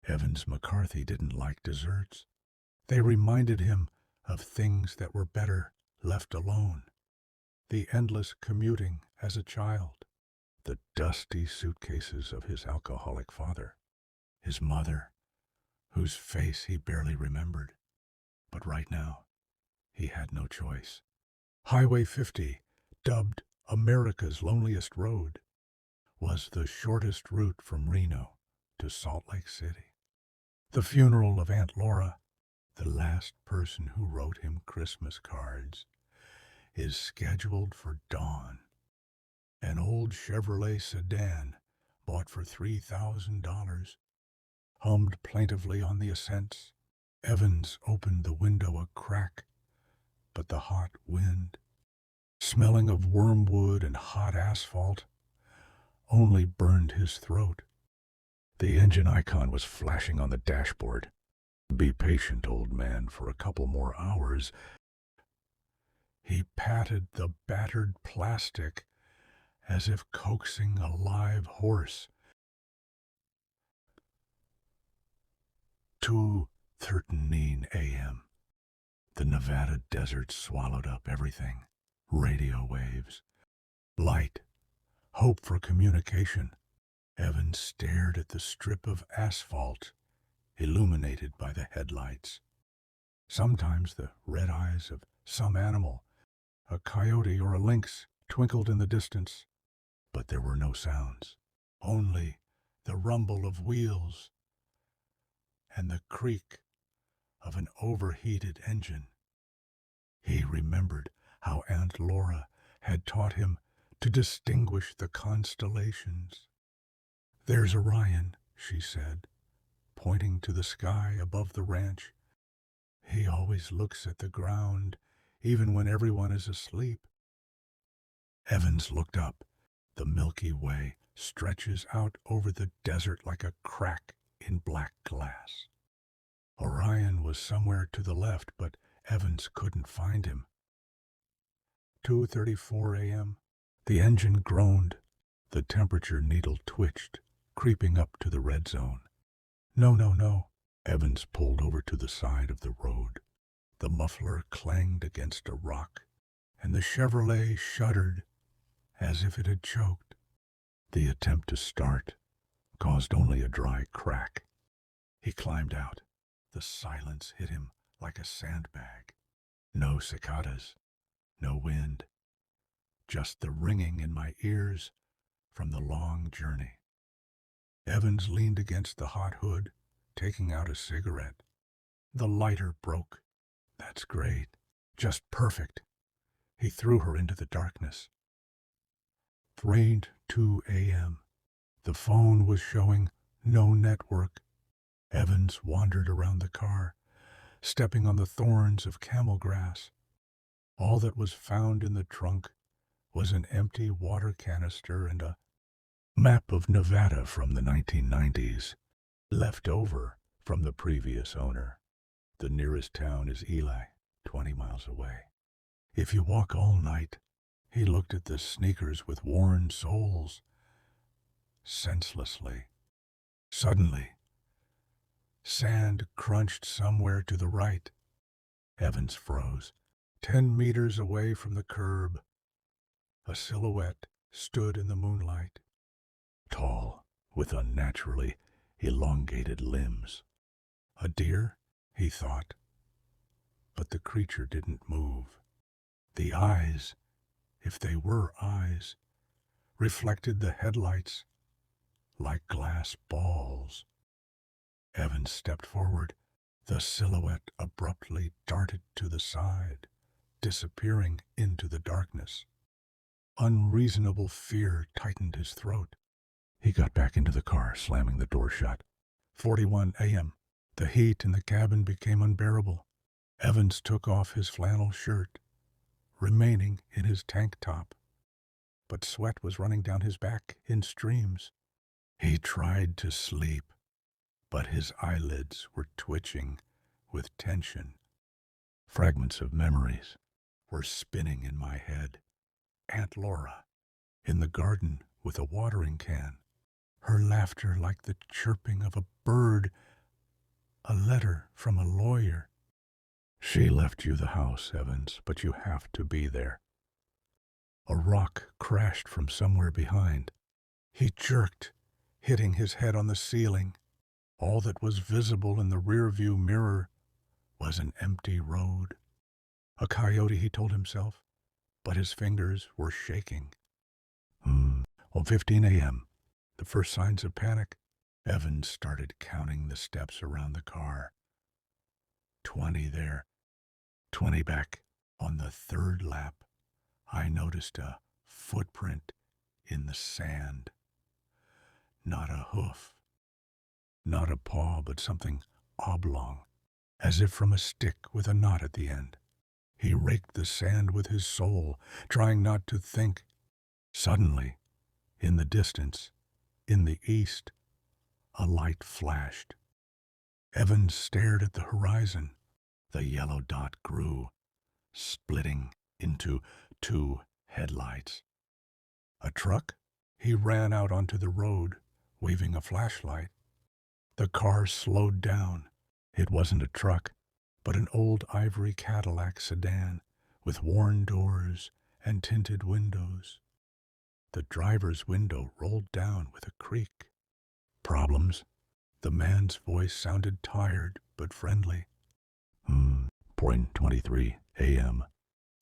Evans McCarthy didn't like desserts. They reminded him of things that were better left alone. The endless commuting as a child, the dusty suitcases of his alcoholic father, his mother, whose face he barely remembered. But right now, he had no choice. Highway 50, dubbed America's Loneliest Road, was the shortest route from Reno to Salt Lake City. The funeral of Aunt Laura, the last person who wrote him Christmas cards, is scheduled for dawn. An old Chevrolet sedan, bought for $3,000, hummed plaintively on the ascents. Evans opened the window a crack, but the hot wind, smelling of wormwood and hot asphalt, only burned his throat. The engine icon was flashing on the dashboard. "Be patient, old man, for a couple more hours." He patted the battered plastic as if coaxing a live horse. 2:13 a.m. The Nevada desert swallowed up everything. Radio waves, light, hope for communication. Evans stared at the strip of asphalt, illuminated by the headlights. Sometimes the red eyes of some animal, a coyote or a lynx, twinkled in the distance, but there were no sounds, only the rumble of wheels and the creak of an overheated engine. He remembered how Aunt Laura had taught him to distinguish the constellations. "There's Orion," she said, pointing to the sky above the ranch. "He always looks at the ground, even when everyone is asleep." Evans looked up. The Milky Way stretches out over the desert like a crack in black glass. Orion was somewhere to the left, but Evans couldn't find him. 2:34 a.m. The engine groaned. The temperature needle twitched, creeping up to the red zone. "No, no, no." Evans pulled over to the side of the road. The muffler clanged against a rock, and the Chevrolet shuddered as if it had choked. The attempt to start caused only a dry crack. He climbed out. The silence hit him like a sandbag. No cicadas, no wind, just the ringing in my ears from the long journey. Evans leaned against the hot hood, taking out a cigarette. The lighter broke. "That's great. Just perfect." He threw her into the darkness. 3:02 a.m. The phone was showing no network. Evans wandered around the car, stepping on the thorns of camel grass. All that was found in the trunk was an empty water canister and a map of Nevada from the 1990s, left over from the previous owner. The nearest town is Ely, 20 miles away. If you walk all night, he looked at the sneakers with worn soles, senselessly. Suddenly, sand crunched somewhere to the right. Evans froze. 10 meters away from the curb, a silhouette stood in the moonlight. Tall, with unnaturally elongated limbs. A deer, he thought. But the creature didn't move. The eyes, if they were eyes, reflected the headlights like glass balls. Evans stepped forward. The silhouette abruptly darted to the side, disappearing into the darkness. Unreasonable fear tightened his throat. He got back into the car, slamming the door shut. 41 a.m. The heat in the cabin became unbearable. Evans took off his flannel shirt, remaining in his tank top. But sweat was running down his back in streams. He tried to sleep, but his eyelids were twitching with tension. Fragments of memories were spinning in my head. Aunt Laura, in the garden with a watering can, her laughter like the chirping of a bird A letter from a lawyer. She left you the house, Evans, but you have to be there. A rock crashed from somewhere behind. He jerked, hitting his head on the ceiling. All that was visible in the rearview mirror was an empty road. A coyote, he told himself, but his fingers were shaking. 15 a.m., the first signs of panic. Evans started counting the steps around the car. 20 there, 20 back. On the third lap, I noticed a footprint in the sand. Not a hoof, not a paw, but something oblong, as if from a stick with a knot at the end. He raked the sand with his soul, trying not to think. Suddenly, in the distance, in the east, a light flashed. Evans stared at the horizon. The yellow dot grew, splitting into 2 headlights. A truck? He ran out onto the road, waving a flashlight. The car slowed down. It wasn't a truck, but an old ivory Cadillac sedan with worn doors and tinted windows. The driver's window rolled down with a creak. Problems? The man's voice sounded tired but friendly. 23 a.m.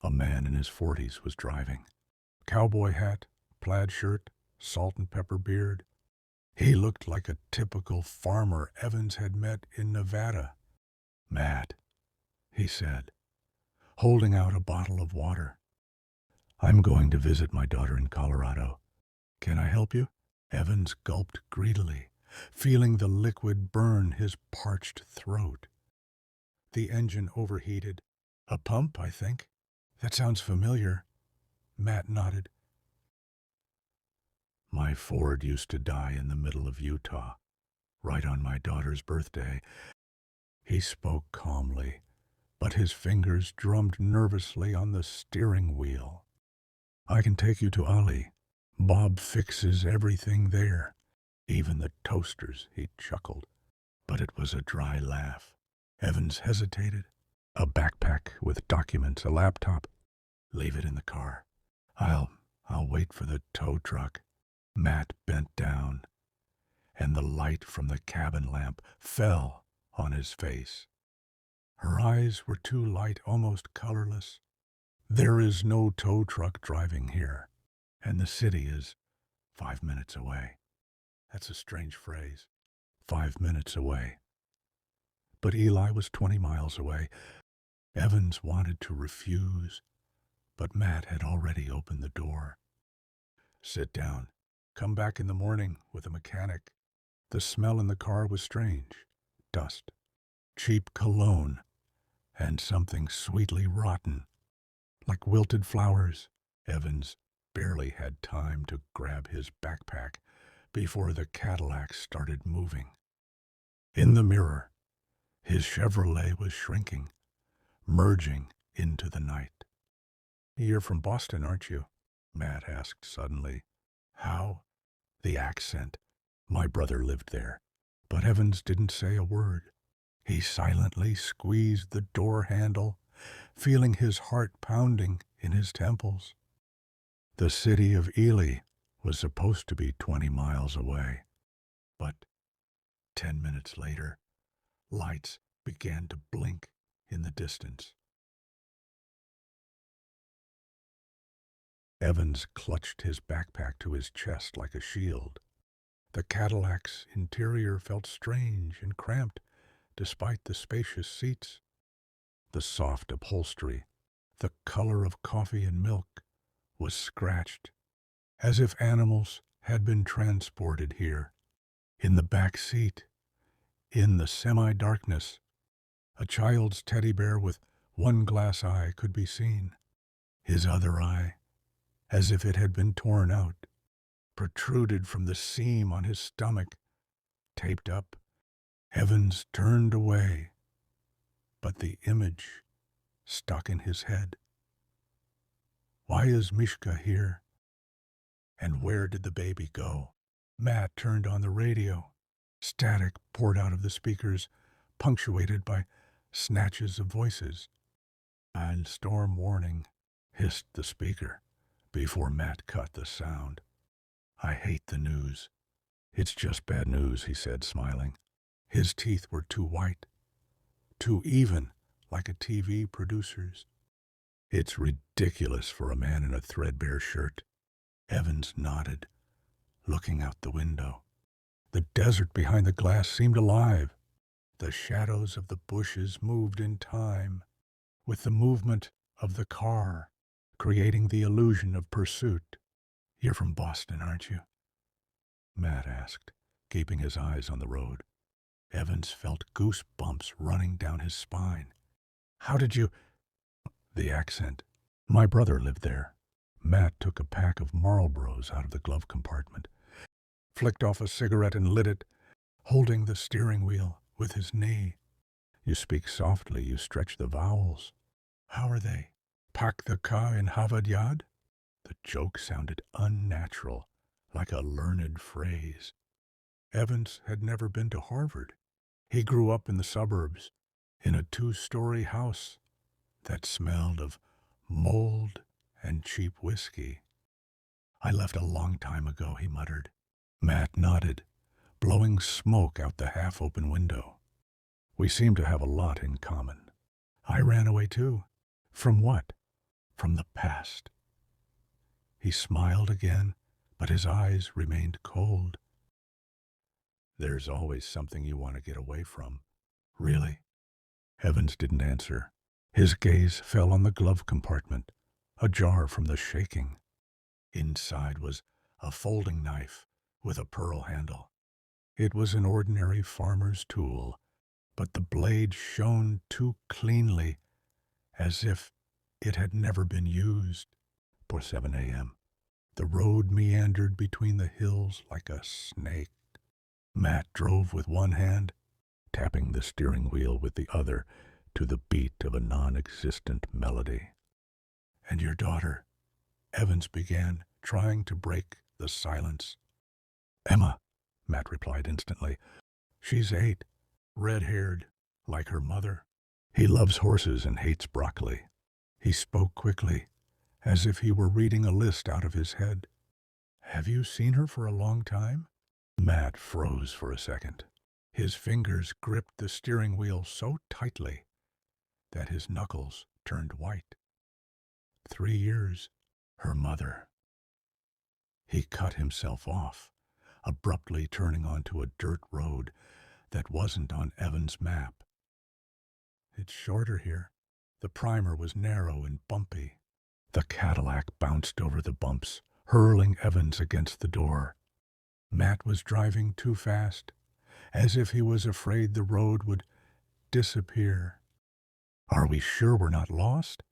A man in his 40s was driving. Cowboy hat, plaid shirt, salt and pepper beard. He looked like a typical farmer Evans had met in Nevada. Matt, he said, holding out a bottle of water. I'm going to visit my daughter in Colorado. Can I help you? Evans gulped greedily, feeling the liquid burn his parched throat. The engine overheated. A pump, I think. That sounds familiar. Matt nodded. My Ford used to die in the middle of Utah, right on my daughter's birthday. He spoke calmly, but his fingers drummed nervously on the steering wheel. I can take you to Ali. Bob fixes everything there, even the toasters, he chuckled. But it was a dry laugh. Evans hesitated. A backpack with documents, a laptop. Leave it in the car. I'll wait for the tow truck. Matt bent down, and the light from the cabin lamp fell on his face. Her eyes were too light, almost colorless. There is no tow truck driving here, and the city is 5 minutes away. That's a strange phrase. 5 minutes away. But Eli was 20 miles away. Evans wanted to refuse, but Matt had already opened the door. Sit down. Come back in the morning with a mechanic. The smell in the car was strange. Dust, cheap cologne, and something sweetly rotten, like wilted flowers. Evans barely had time to grab his backpack before the Cadillac started moving. In the mirror, his Chevrolet was shrinking, merging into the night. You're from Boston, aren't you? Matt asked suddenly. How? The accent. My brother lived there. But Evans didn't say a word. He silently squeezed the door handle, feeling his heart pounding in his temples. The city of Ely was supposed to be 20 miles away. But 10 minutes later, lights began to blink in the distance. Evans clutched his backpack to his chest like a shield. The Cadillac's interior felt strange and cramped despite the spacious seats. The soft upholstery, the color of coffee and milk, was scratched, as if animals had been transported here. In the back seat, in the semi-darkness, a child's teddy bear with one glass eye could be seen. His other eye, as if it had been torn out, protruded from the seam on his stomach, taped up. Evans turned away, but the image stuck in his head. Why is Mishka here? And where did the baby go? Matt turned on the radio. Static poured out of the speakers, punctuated by snatches of voices. And storm warning, hissed the speaker before Matt cut the sound. I hate the news. It's just bad news, he said, smiling. His teeth were too white, too even, like a TV producer's. It's ridiculous for a man in a threadbare shirt. Evans nodded, looking out the window. The desert behind the glass seemed alive. The shadows of the bushes moved in time with the movement of the car, creating the illusion of pursuit. You're from Boston, aren't you? Matt asked, keeping his eyes on the road. Evans felt goosebumps running down his spine. How did you... The accent. My brother lived there. Matt took a pack of Marlboros out of the glove compartment, flicked off a cigarette and lit it, holding the steering wheel with his knee. You speak softly, you stretch the vowels. How are they? Pack the car in Harvard Yard? The joke sounded unnatural, like a learned phrase. Evans had never been to Harvard. He grew up in the suburbs, in a 2-story house that smelled of mold and cheap whiskey. I left a long time ago, he muttered. Matt nodded, blowing smoke out the half-open window. We seem to have a lot in common. I ran away too. From what? From the past. He smiled again, but his eyes remained cold. There's always something you want to get away from. Really? Evans didn't answer. His gaze fell on the glove compartment, ajar from the shaking. Inside was a folding knife with a pearl handle. It was an ordinary farmer's tool, but the blade shone too cleanly, as if it had never been used. For 7 a.m., the road meandered between the hills like a snake. Matt drove with one hand, tapping the steering wheel with the other to the beat of a non-existent melody. And your daughter? Evans began, trying to break the silence. Emma, Matt replied instantly. She's 8, red-haired, like her mother. He loves horses and hates broccoli. He spoke quickly, as if he were reading a list out of his head. Have you seen her for a long time? Matt froze for a second. His fingers gripped the steering wheel so tightly that his knuckles turned white. 3 years, her mother. He cut himself off, abruptly turning onto a dirt road that wasn't on Evans' map. It's shorter here. The primer was narrow and bumpy. The Cadillac bounced over the bumps, hurling Evans against the door. Matt was driving too fast, as if he was afraid the road would disappear. Are we sure we're not lost?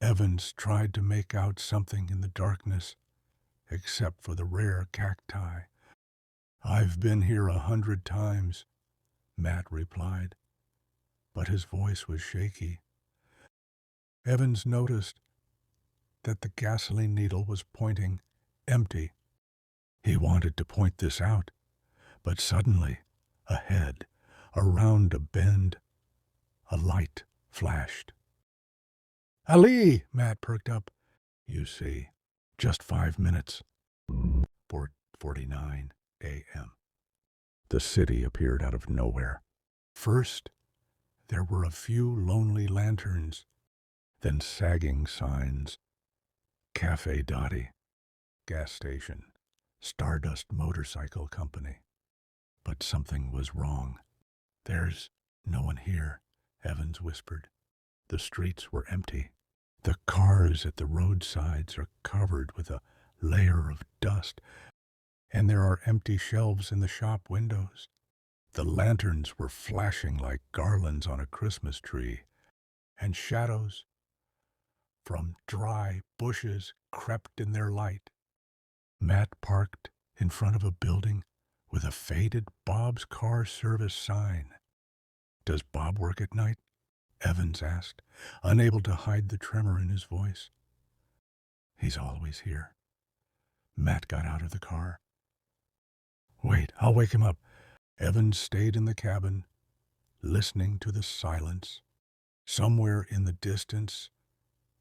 Evans tried to make out something in the darkness, except for the rare cacti. I've been here 100 times, Matt replied, but his voice was shaky. Evans noticed that the gasoline needle was pointing empty. He wanted to point this out, but suddenly, ahead, around a bend, a light flashed. Ali! Matt perked up. You see, just 5 minutes. 4:49 a.m. The city appeared out of nowhere. First, there were a few lonely lanterns, then sagging signs. Cafe Dottie, gas station, Stardust Motorcycle Company. But something was wrong. There's no one here, Evans whispered. The streets were empty. The cars at the roadsides are covered with a layer of dust, and there are empty shelves in the shop windows. The lanterns were flashing like garlands on a Christmas tree, and shadows from dry bushes crept in their light. Matt parked in front of a building with a faded Bob's Car Service sign. Does Bob work at night? Evans asked, unable to hide the tremor in his voice. He's always here. Matt got out of the car. Wait, I'll wake him up. Evans stayed in the cabin, listening to the silence. Somewhere in the distance,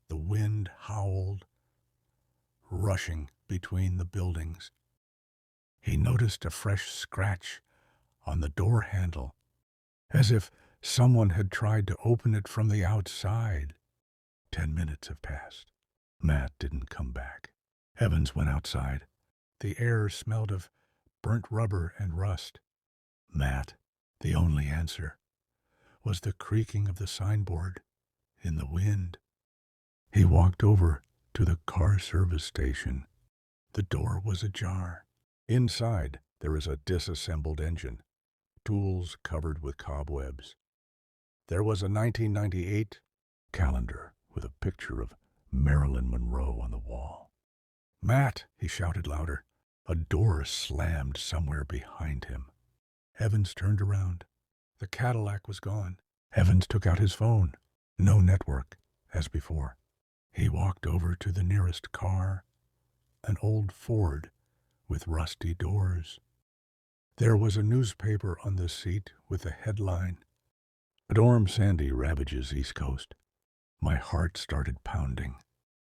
the wind howled, rushing between the buildings. He noticed a fresh scratch on the door handle, as if someone had tried to open it from the outside. 10 minutes have passed. Matt didn't come back. Evans went outside. The air smelled of burnt rubber and rust. Matt, the only answer, was the creaking of the signboard in the wind. He walked over to the car service station. The door was ajar. Inside, there is a disassembled engine, tools covered with cobwebs. There was a 1998 calendar with a picture of Marilyn Monroe on the wall. "Matt!" he shouted louder. A door slammed somewhere behind him. Evans turned around. The Cadillac was gone. Evans took out his phone. No network, as before. He walked over to the nearest car, an old Ford with rusty doors. There was a newspaper on the seat with the headline, "Storm Sandy ravages East Coast." My heart started pounding.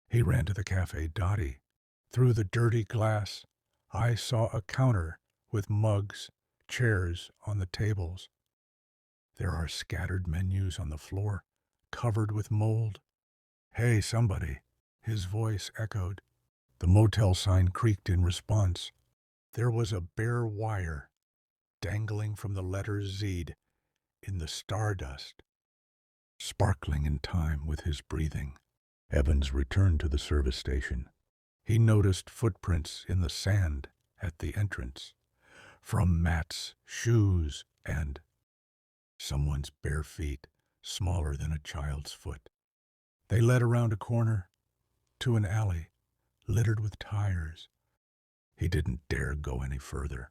He ran to the Cafe Dottie. Through the dirty glass, I saw a counter with mugs, chairs on the tables. There are scattered menus on the floor, covered with mold. "Hey, somebody," his voice echoed. The motel sign creaked in response. There was a bare wire dangling from the letter Z in the stardust, sparkling in time with his breathing. Evans returned to the service station. He noticed footprints in the sand at the entrance, from Matt's shoes and someone's bare feet, smaller than a child's foot. They led around a corner to an alley littered with tires. He didn't dare go any further.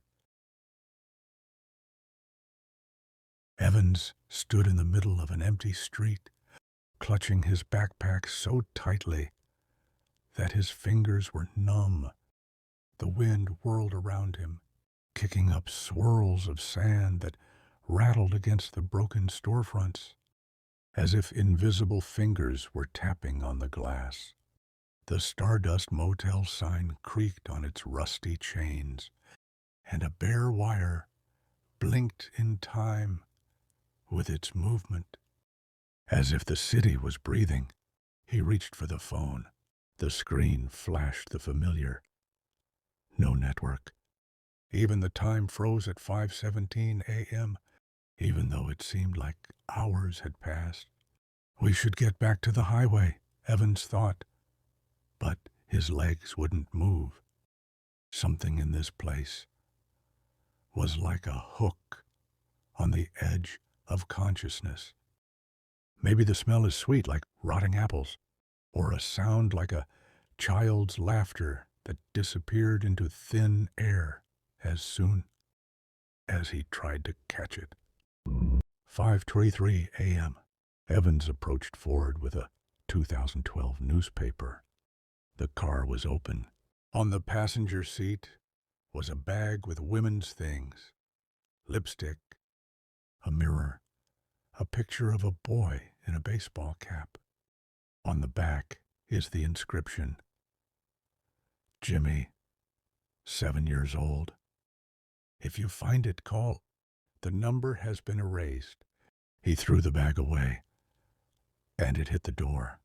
Evans stood in the middle of an empty street, clutching his backpack so tightly that his fingers were numb. The wind whirled around him, kicking up swirls of sand that rattled against the broken storefronts, as if invisible fingers were tapping on the glass. The Stardust Motel sign creaked on its rusty chains, and a bare wire blinked in time with its movement. As if the city was breathing, he reached for the phone. The screen flashed the familiar. No network. Even the time froze at 5:17 a.m., even though it seemed like hours had passed. We should get back to the highway, Evans thought. But his legs wouldn't move. Something in this place was like a hook on the edge of consciousness. Maybe the smell is sweet like rotting apples, or a sound like a child's laughter that disappeared into thin air as soon as he tried to catch it. 5:23 a.m. Evans approached Ford with a 2012 newspaper. The car was open. On the passenger seat was a bag with women's things, lipstick, a mirror, a picture of a boy in a baseball cap. On the back is the inscription, "Jimmy, 7 years old. If you find it, call. The number has been erased." He threw the bag away, and it hit the door.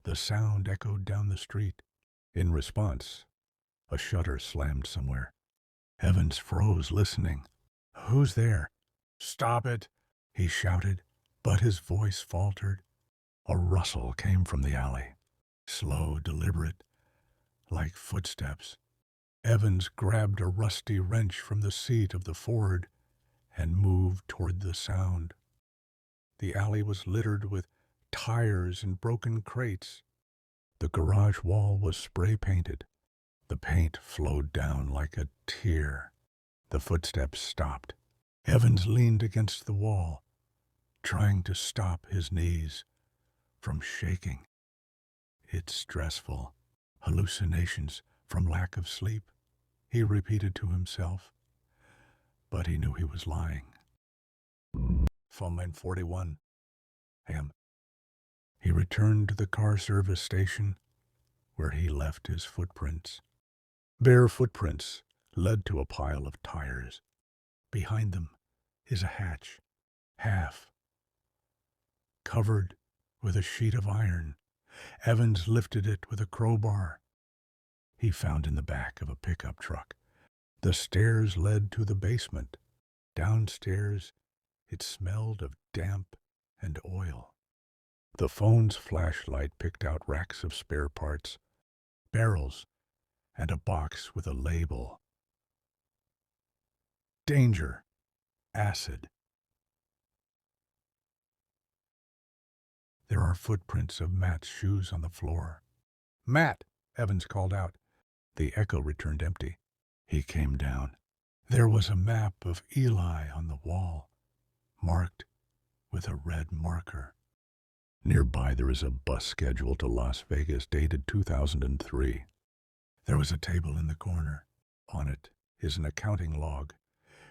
The sound echoed down the street. In response, a shutter slammed somewhere. Evans froze, listening. "Who's there?" "Stop it," he shouted, but his voice faltered. A rustle came from the alley, slow, deliberate, like footsteps. Evans grabbed a rusty wrench from the seat of the Ford and moved toward the sound. The alley was littered with tires and broken crates. The garage wall was spray-painted. The paint flowed down like a tear. The footsteps stopped. Evans leaned against the wall, trying to stop his knees from shaking. "It's stressful. Hallucinations from lack of sleep," he repeated to himself. But he knew he was lying. 41 a.m. He returned to the car service station where he left his footprints. Bare footprints led to a pile of tires. Behind them is a hatch, half covered with a sheet of iron. Evans lifted it with a crowbar he found in the back of a pickup truck. The stairs led to the basement. Downstairs, it smelled of damp and oil. The phone's flashlight picked out racks of spare parts, barrels, and a box with a label. Danger. Acid. There are footprints of Matt's shoes on the floor. "Matt!" Evans called out. The echo returned empty. He came down. There was a map of Eli on the wall, marked with a red marker. Nearby there is a bus schedule to Las Vegas dated 2003. There was a table in the corner. On it is an accounting log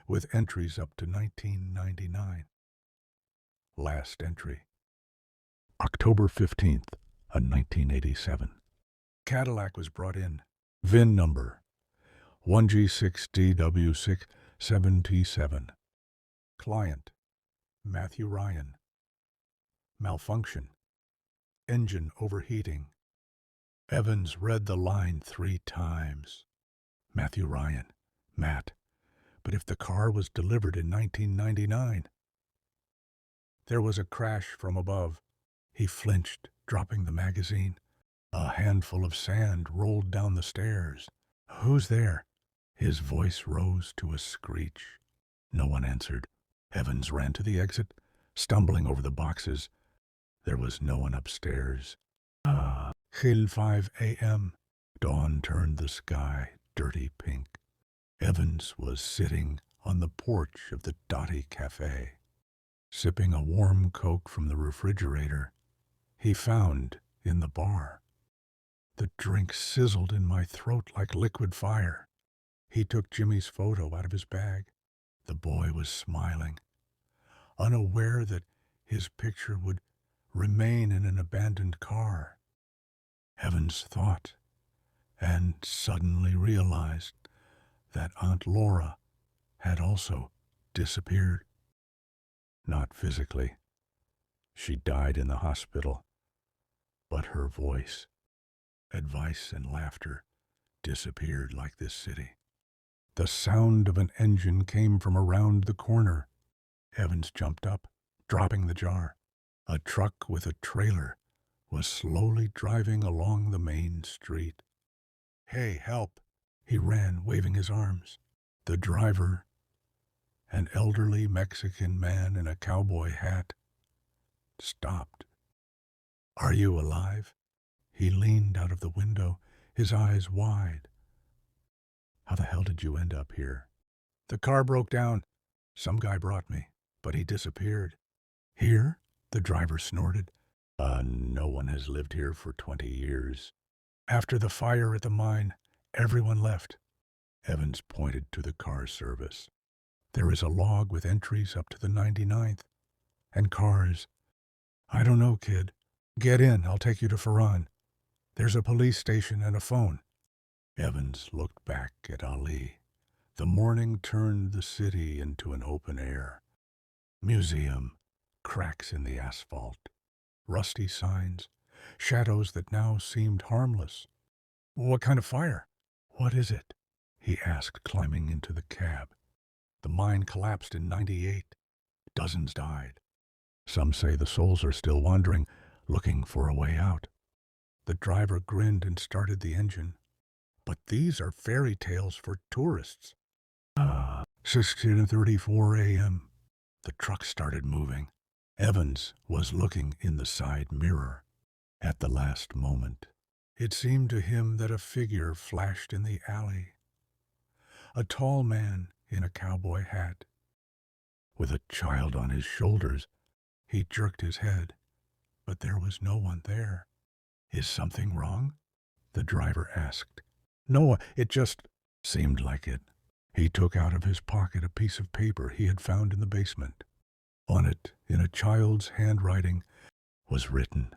with entries up to 1999. Last entry, October 15th, 1987. Cadillac was brought in. VIN number 1G6DW677. Client, Matthew Ryan. Malfunction. Engine overheating. Evans read the line 3 times. Matthew Ryan. Matt. But if the car was delivered in 1999. There was a crash from above. He flinched, dropping the magazine. A handful of sand rolled down the stairs. "Who's there?" His voice rose to a screech. No one answered. Evans ran to the exit, stumbling over the boxes. There was no one upstairs. Till 5 a.m. Dawn turned the sky dirty pink. Evans was sitting on the porch of the Dottie Cafe, sipping a warm Coke from the refrigerator he found in the bar. The drink sizzled in my throat like liquid fire. He took Jimmy's photo out of his bag. The boy was smiling, unaware that his picture would remain in an abandoned car. Evans thought, and suddenly realized that Aunt Laura had also disappeared. Not physically. She died in the hospital, but her voice, advice and laughter disappeared like this city. The sound of an engine came from around the corner. Evans jumped up, dropping the jar. A truck with a trailer was slowly driving along the main street. "Hey, help!" He ran, waving his arms. The driver, an elderly Mexican man in a cowboy hat, stopped. "Are you alive?" He leaned out of the window, his eyes wide. "How the hell did you end up here?" "The car broke down. Some guy brought me, but he disappeared." "Here?" The driver snorted. No one has lived here for 20 years. After the fire at the mine, everyone left." Evans pointed to the car service. "There is a log with entries up to the 99th. And cars. I don't know, kid. Get in, I'll take you to Ferran. There's a police station and a phone." Evans looked back at Ali. The morning turned the city into an open air. Museum, cracks in the asphalt, rusty signs, shadows that now seemed harmless. "What kind of fire?" "What is it?" he asked, climbing into the cab. "The mine collapsed in 98. Dozens died. Some say the souls are still wandering, looking for a way out." The driver grinned and started the engine. "But these are fairy tales for tourists." 6:34 a.m. The truck started moving. Evans was looking in the side mirror. At the last moment, it seemed to him that a figure flashed in the alley. A tall man in a cowboy hat. With a child on his shoulders, he jerked his head, but there was no one there. "Is something wrong?" the driver asked. "No, it just seemed like it." He took out of his pocket a piece of paper he had found in the basement. On it, in a child's handwriting, was written,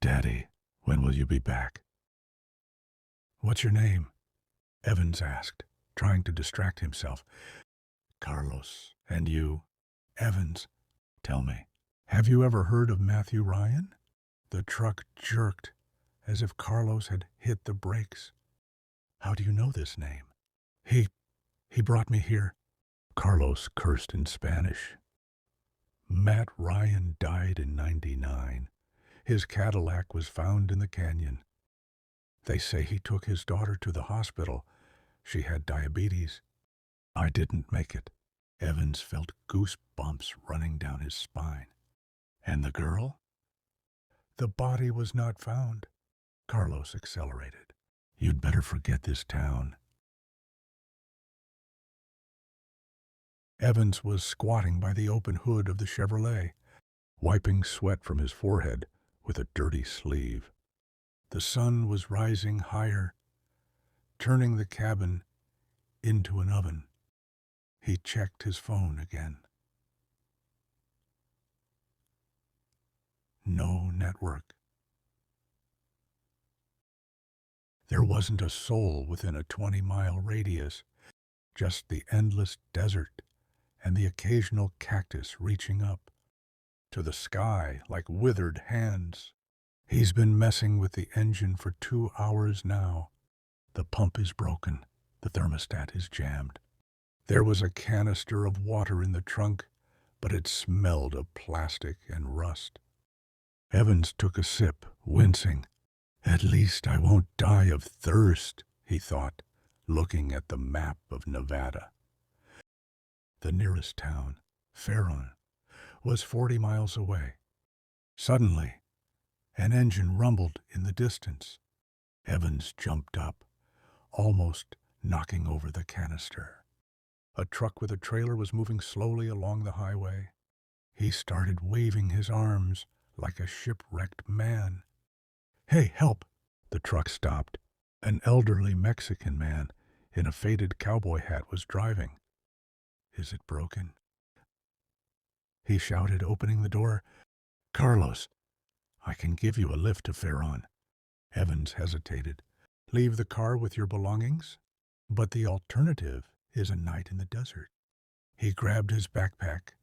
"Daddy, when will you be back?" "What's your name?" Evans asked, trying to distract himself. "Carlos. And you?" "Evans." "Tell me, have you ever heard of Matthew Ryan?" The truck jerked, as if Carlos had hit the brakes. "How do you know this name?" He brought me here." Carlos cursed in Spanish. Matt Ryan died in '99. His Cadillac was found in the canyon. They say he took his daughter to the hospital. She had diabetes. I didn't make it. Evans felt goosebumps running down his spine. And the girl? The body was not found. Carlos accelerated. You'd better forget this town. Evans was squatting by the open hood of the Chevrolet, wiping sweat from his forehead with a dirty sleeve. The sun was rising higher, turning the cabin into an oven. He checked his phone again. No network. There wasn't a soul within a 20-mile radius, just the endless desert and the occasional cactus reaching up to the sky like withered hands. He's been messing with the engine for 2 hours now. The pump is broken. The thermostat is jammed. There was a canister of water in the trunk, but it smelled of plastic and rust. Evans took a sip, wincing. At least I won't die of thirst, he thought, looking at the map of Nevada. The nearest town, Ferron, was 40 miles away. Suddenly, an engine rumbled in the distance. Evans jumped up, almost knocking over the canister. A truck with a trailer was moving slowly along the highway. He started waving his arms like a shipwrecked man. Hey, help! The truck stopped. An elderly Mexican man in a faded cowboy hat was driving. Is it broken? He shouted, opening the door. Carlos, I can give you a lift to Ferron. Evans hesitated. Leave the car with your belongings? But the alternative is a night in the desert. He grabbed his backpack,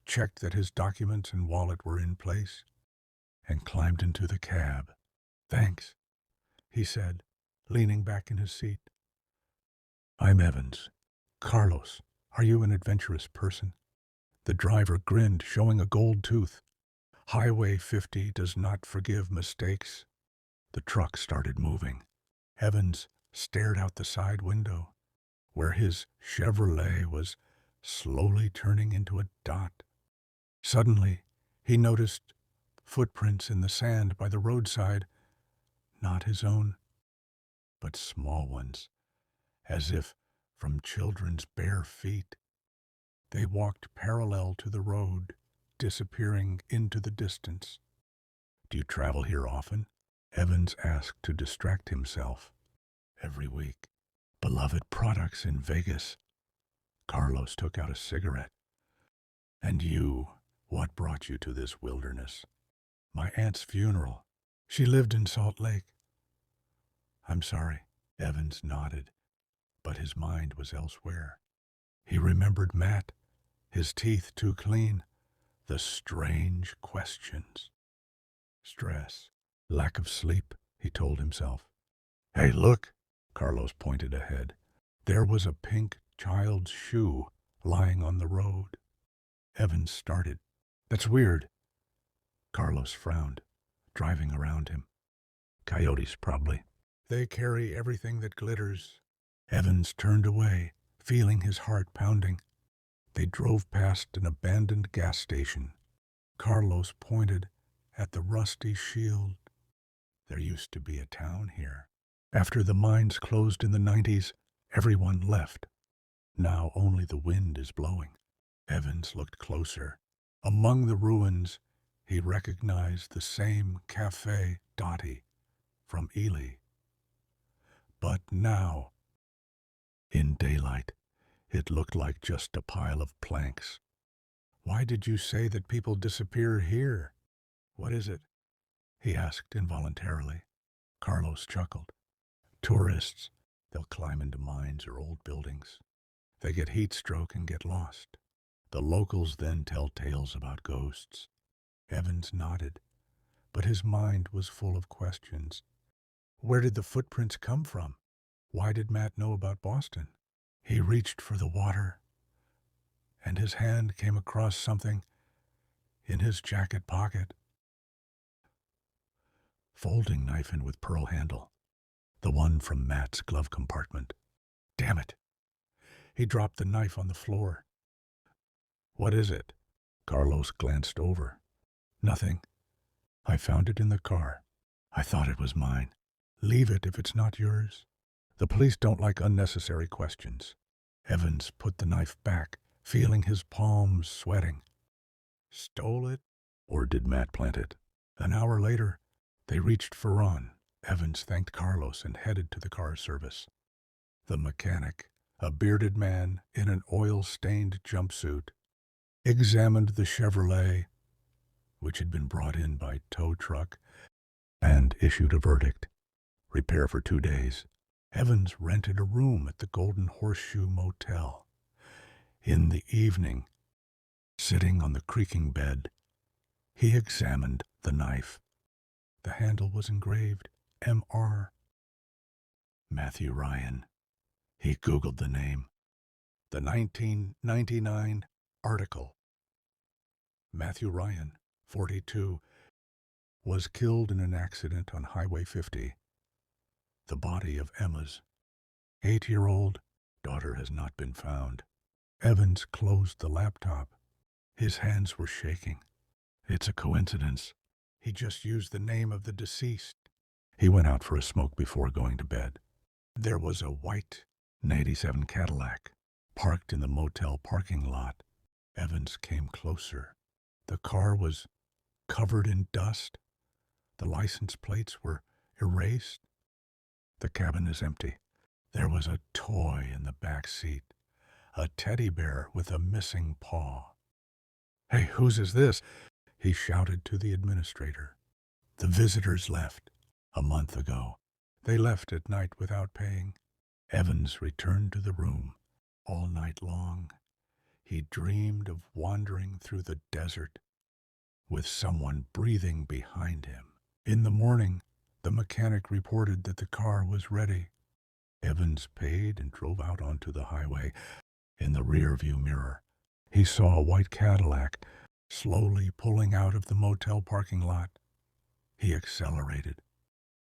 checked that his documents and wallet were in place, and climbed into the cab. Thanks, he said, leaning back in his seat. I'm Evans. Carlos, are you an adventurous person? The driver grinned, showing a gold tooth. Highway 50 does not forgive mistakes. The truck started moving. Evans stared out the side window, where his Chevrolet was slowly turning into a dot. Suddenly, he noticed footprints in the sand by the roadside, not his own, but small ones, as if from children's bare feet. They walked parallel to the road, disappearing into the distance. Do you travel here often? Evans asked to distract himself. Every week. Beloved products in Vegas. Carlos took out a cigarette. And you, what brought you to this wilderness? My aunt's funeral. She lived in Salt Lake. I'm sorry. Evans nodded, but his mind was elsewhere. He remembered Matt, his teeth too clean, the strange questions. Stress, lack of sleep, he told himself. Hey, look, Carlos pointed ahead. There was a pink child's shoe lying on the road. Evans started. That's weird. Carlos frowned, driving around him. Coyotes, probably. They carry everything that glitters. Evans turned away, feeling his heart pounding. They drove past an abandoned gas station. Carlos pointed at the rusty shield. There used to be a town here. After the mines closed in the 90s, everyone left. Now only the wind is blowing. Evans looked closer. Among the ruins, he recognized the same Café Dottie from Ely. But now, in daylight, it looked like just a pile of planks. Why did you say that people disappear here? What is it? He asked involuntarily. Carlos chuckled. Tourists. They'll climb into mines or old buildings. They get heat stroke and get lost. The locals then tell tales about ghosts. Evans nodded, but his mind was full of questions. Where did the footprints come from? Why did Matt know about Boston? He reached for the water, and his hand came across something in his jacket pocket. Folding knife in with pearl handle. The one from Matt's glove compartment. Damn it. He dropped the knife on the floor. What is it? Carlos glanced over. Nothing. I found it in the car. I thought it was mine. Leave it if it's not yours. The police don't like unnecessary questions. Evans put the knife back, feeling his palms sweating. Stole it? Or did Matt plant it? An hour later, they reached Ferran. Evans thanked Carlos and headed to the car service. The mechanic, a bearded man in an oil-stained jumpsuit, examined the Chevrolet, which had been brought in by tow truck, and issued a verdict. Repair for 2 days. Evans rented a room at the Golden Horseshoe Motel. In the evening, sitting on the creaking bed, he examined the knife. The handle was engraved M.R. Matthew Ryan. He Googled the name. The 1999 article. Matthew Ryan, 42, was killed in an accident on Highway 50. The body of Emma's 8-year-old daughter has not been found. Evans closed the laptop. His hands were shaking. It's a coincidence. He just used the name of the deceased. He went out for a smoke before going to bed. There was a white 87 Cadillac parked in the motel parking lot. Evans came closer. The car was covered in dust. The license plates were erased. The cabin is empty. There was a toy in the back seat, a teddy bear with a missing paw. Hey, whose is this? He shouted to the administrator. The visitors left a month ago. They left at night without paying. Evans returned to the room. All night long, he dreamed of wandering through the desert with someone breathing behind him. In the morning, the mechanic reported that the car was ready. Evans paid and drove out onto the highway. In the rearview mirror, he saw a white Cadillac slowly pulling out of the motel parking lot. He accelerated.